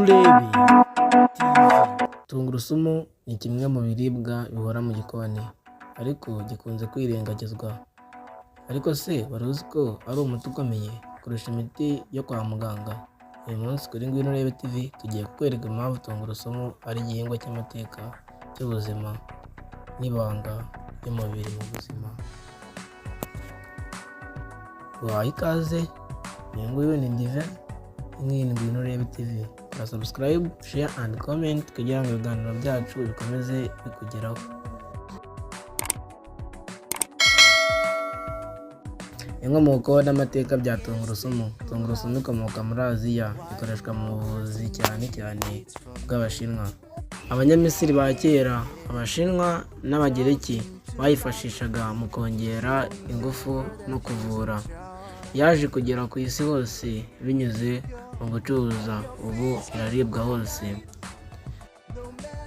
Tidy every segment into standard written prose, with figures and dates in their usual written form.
Urebe tungurusumu ni kimwe mu biribwa bihora mu gikoni ariko gikunze kwirengagizwa. Ariko se wari uzi ko ari umuti ukomeye kurusha imiti yo kwa muganga? Uyu munsi kuri Ngwino Urebe TV tugiye kukwereka impamvu tungurusumu ari igihingwa cy'amateka cy'ubuzima n'ibanga ry'umubiri mu buzima. Waha ikaze, uyu nguyu ni Dive, iyi ni Ngwino Urebe TV. Kora subscribe, share and comment kugira ngo ibiganiro byacu bikomeze bikugeraho. Inkomoko n'amateka bya tungurusumu. Tungurusumu ikomoka muri Aziya, ikoreshwa mu buvuzi cyane cyane bw'Abashinwa. Abanyamisiri ba kera, Abashinwa n'Abagereki bayifashishaga mu kongera ingufu no kuvura. Yaje kugera ku isi hose binyuze mu gucuruza, ubu iraribwa hose.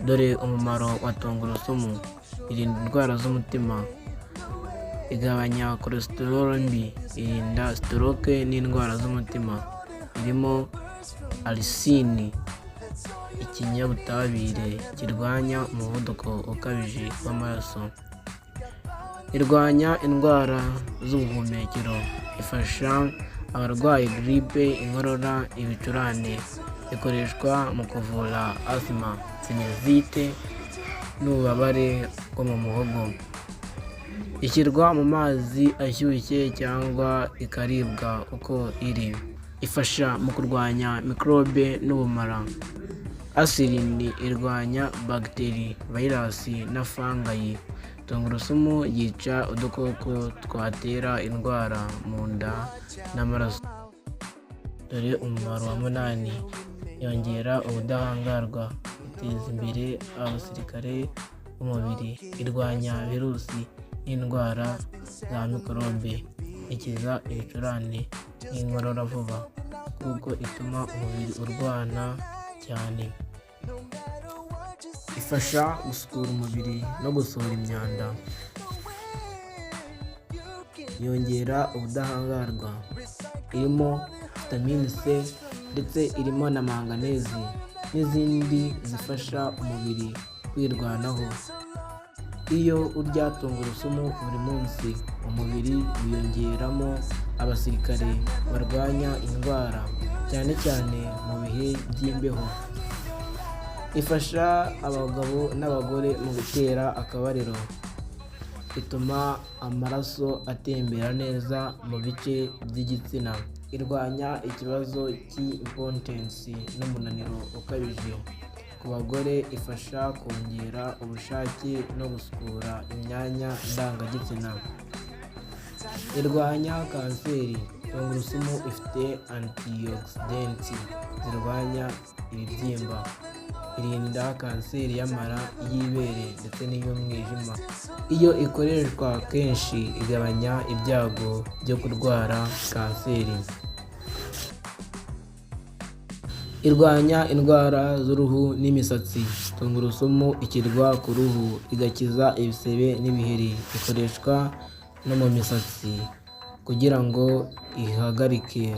Dore umumaro wa tungurusumu: irinda indwara z'umutima, igabanya cholesterol mbi, irinda stroke n'indwara z'umutima. Irimo arsine, ikinyabutabire kirwanya umuvuduko ukabije w'amaraso. Irwanya indwara z'ubuhumekero, ifasha abarwaye grippe, inkorora, ibicurane. Ikoreshwa mu kuvura asthma, sinusite n'ububabare bwo mu muhogo. Ishyirwa mu mazi ashyushye cyangwa ikaribwa uko iri. Ifasha mu kurwanya mikorobe n'ubumara. Aspirin irwanya bagiteri, virus na fungi. Tungurusumu yica udukoko twatera indwara mu nda n'amaraso. Dore umumaro wa 8: yongera ubudahangarwa, iteza imbere abasirikare b'umubiri, irwanya virusi n'indwara za mikorobe, ikiza ibicurane n'inkorora vuba kuko ituma umubiri urwana cyane. Ifasha gusukura umubiri no gusohora imyanda. Yongera ubudahangarwa, irimo vitamine C ndetse irimo na manganese n'izindi zifasha umubiri kwirwanaho. Iyo urya tungurusumu buri munsi, umubiri wiyongeramo abasirikare barwanya indwara, cyane cyane mu bihe by'imbeho. Ifasha abagabo n'abagore mu gutera akabariro. Ituma amaraso atembera neza mu bice by'igitsina. Irwanya ikibazo cy'impotence n'umunaniro ukabije. Ku bagore ifasha kongera ubushake no gusukura imyanya ndangagitsina. Irwanya kanseri. Tungurusumu ifite antioxidants zirwanya ibibyimba. Irinda kanseri y'amara, y'ibere ndetse n'iy'umwijima. Iyo ikoreshwa kenshi igabanya ibyago byo kurwara kanseri. Irwanya indwara z'uruhu n'imisatsi. Tungurusumu ishyirwa ku ruhu igakiza ibisebe n'ibiheri. Ikoreshwa no mu misatsi kugira ngo ihagarike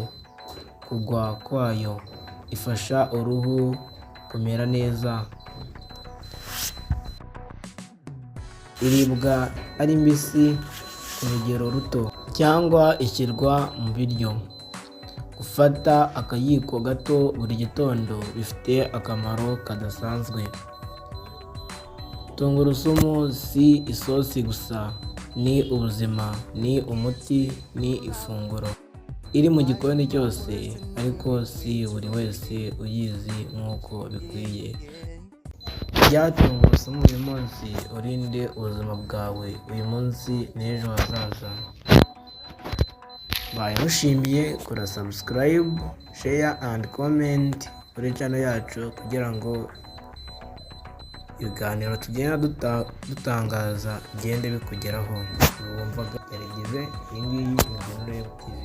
kugwa kwayo. Ifasha uruhu kumera neza. Iribwa ari mbisi ku rugero ruto cyangwa ishyirwa mu biryo. Gufata akayiko gato buri gitondo bifite akamaro kadasanzwe. Tungurusumu si isosi gusa, ni ubuzima, ni umuti, ni ifunguro. Iri mu gikoni cyose ariko si buri wese uyizi nk'uko bikwiye. Rya tungurusumu uyu munsi, urinde ubuzima bwawe uyu munsi n'ejo hazaza. Bayamushimiye, kora subscribe, share and comment kuri channel yacu kugira ngo ibiganiro tugenda dutangaza bigende bikugeraho. Wumvaga yarigize iyi ngiyi ni Ngwino Urebe TV.